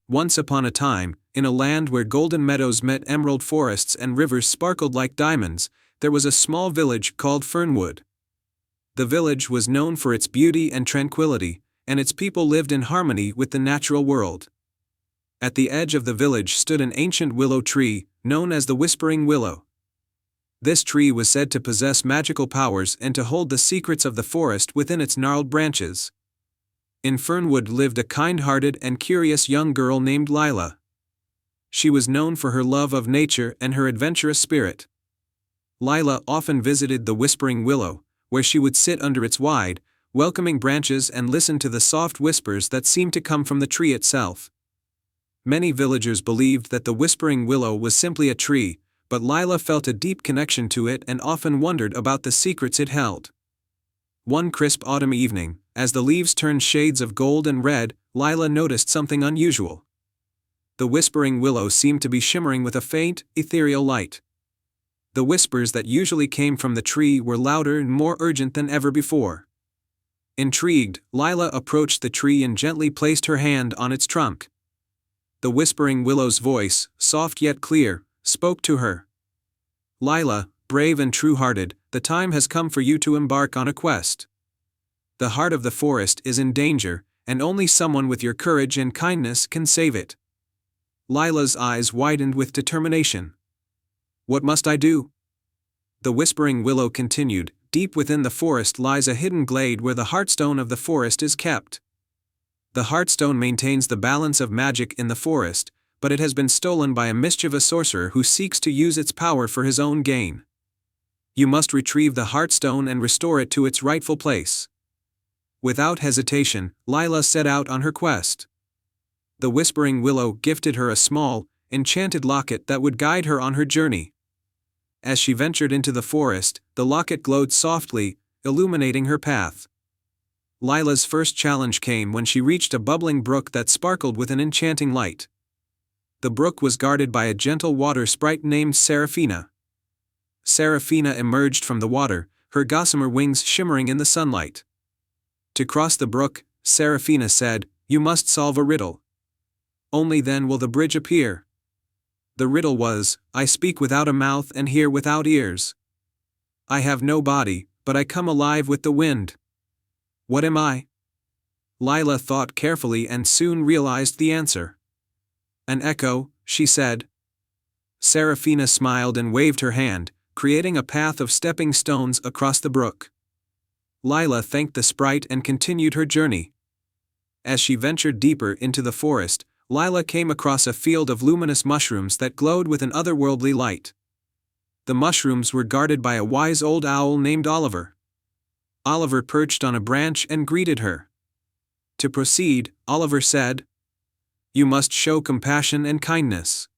Once upon a time, in a land where golden meadows met emerald forests and rivers sparkled like diamonds, there was a small village called Fernwood. The village was known for its beauty and tranquility, and its people lived in harmony with the natural world. At the edge of the village stood an ancient willow tree, known as the Whispering Willow. This tree was said to possess magical powers and to hold the secrets of the forest within its gnarled branches. In Fernwood lived a kind-hearted and curious young girl named Lila. She was known for her love of nature and her adventurous spirit. Lila often visited the Whispering Willow, where she would sit under its wide, welcoming branches and listen to the soft whispers that seemed to come from the tree itself. Many villagers believed that the Whispering Willow was simply a tree, but Lila felt a deep connection to it and often wondered about the secrets it held. One crisp autumn evening, as the leaves turned shades of gold and red, Lila noticed something unusual. The Whispering Willow seemed to be shimmering with a faint, ethereal light. The whispers that usually came from the tree were louder and more urgent than ever before. Intrigued, Lila approached the tree and gently placed her hand on its trunk. The Whispering Willow's voice, soft yet clear, spoke to her. "Lila, brave and true-hearted, the time has come for you to embark on a quest. The heart of the forest is in danger, and only someone with your courage and kindness can save it." Lila's eyes widened with determination. "What must I do?" The Whispering Willow continued, "Deep within the forest lies a hidden glade where the heartstone of the forest is kept. The heartstone maintains the balance of magic in the forest, but it has been stolen by a mischievous sorcerer who seeks to use its power for his own gain. You must retrieve the heartstone and restore it to its rightful place." Without hesitation, Lila set out on her quest. The Whispering Willow gifted her a small, enchanted locket that would guide her on her journey. As she ventured into the forest, the locket glowed softly, illuminating her path. Lila's first challenge came when she reached a bubbling brook that sparkled with an enchanting light. The brook was guarded by a gentle water sprite named Seraphina. Seraphina emerged from the water, her gossamer wings shimmering in the sunlight. To cross the brook, Seraphina said, "You must solve a riddle. Only then will the bridge appear." The riddle was, "I speak without a mouth and hear without ears. I have no body, but I come alive with the wind. What am I?" Lila thought carefully and soon realized the answer. "An echo," she said. Seraphina smiled and waved her hand, creating a path of stepping stones across the brook. Lila thanked the sprite and continued her journey. As she ventured deeper into the forest, Lila came across a field of luminous mushrooms that glowed with an otherworldly light. The mushrooms were guarded by a wise old owl named Oliver. Oliver perched on a branch and greeted her. To proceed, Oliver said, "You must show compassion and kindness.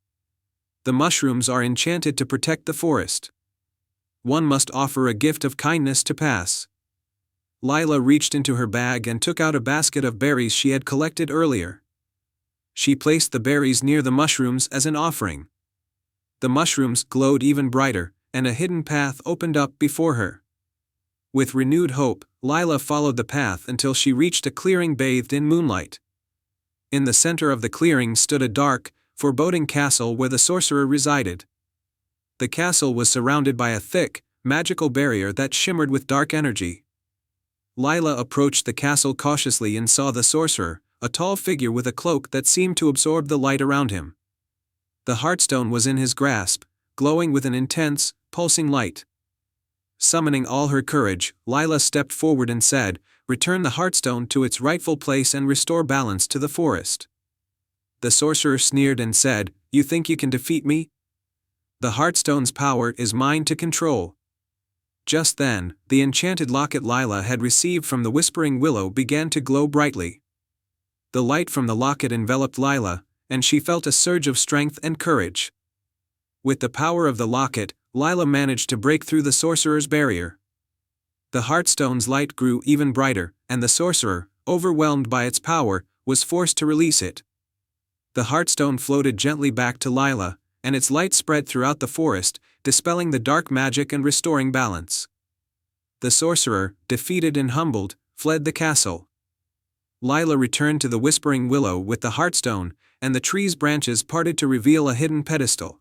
The mushrooms are enchanted to protect the forest. One must offer a gift of kindness to pass." Lila reached into her bag and took out a basket of berries she had collected earlier. She placed the berries near the mushrooms as an offering. The mushrooms glowed even brighter, and a hidden path opened up before her. With renewed hope, Lila followed the path until she reached a clearing bathed in moonlight. In the center of the clearing stood a dark, foreboding castle where the sorcerer resided. The castle was surrounded by a thick, magical barrier that shimmered with dark energy. Lila approached the castle cautiously and saw the sorcerer, a tall figure with a cloak that seemed to absorb the light around him. The heartstone was in his grasp, glowing with an intense, pulsing light. Summoning all her courage, Lila stepped forward and said, "Return the heartstone to its rightful place and restore balance to the forest." The sorcerer sneered and said, "You think you can defeat me? The heartstone's power is mine to control." Just then, the enchanted locket Lila had received from the Whispering Willow began to glow brightly. The light from the locket enveloped Lila, and she felt a surge of strength and courage. With the power of the locket, Lila managed to break through the sorcerer's barrier. The heartstone's light grew even brighter, and the sorcerer, overwhelmed by its power, was forced to release it. The heartstone floated gently back to Lila, and its light spread throughout the forest, dispelling the dark magic and restoring balance. The sorcerer, defeated and humbled, fled the castle. Lila returned to the Whispering Willow with the heartstone, and the tree's branches parted to reveal a hidden pedestal.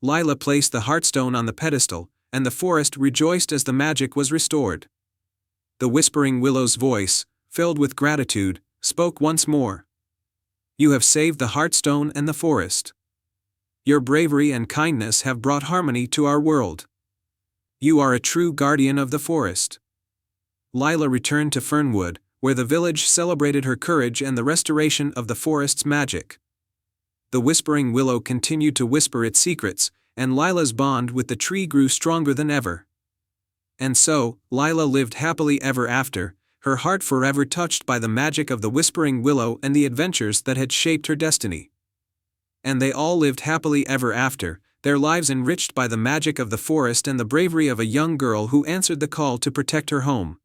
Lila placed the heartstone on the pedestal, and the forest rejoiced as the magic was restored. The whispering willow's voice, filled with gratitude, spoke once more. You have saved the heartstone and the forest. Your bravery and kindness have brought harmony to our world. You are a true guardian of the forest. Lila returned to Fernwood, where the village celebrated her courage and the restoration of the forest's magic. The whispering willow continued to whisper its secrets, and Lila's bond with the tree grew stronger than ever. And so, Lila lived happily ever after, her heart forever touched by the magic of the whispering willow and the adventures that had shaped her destiny. And they all lived happily ever after, their lives enriched by the magic of the forest and the bravery of a young girl who answered the call to protect her home.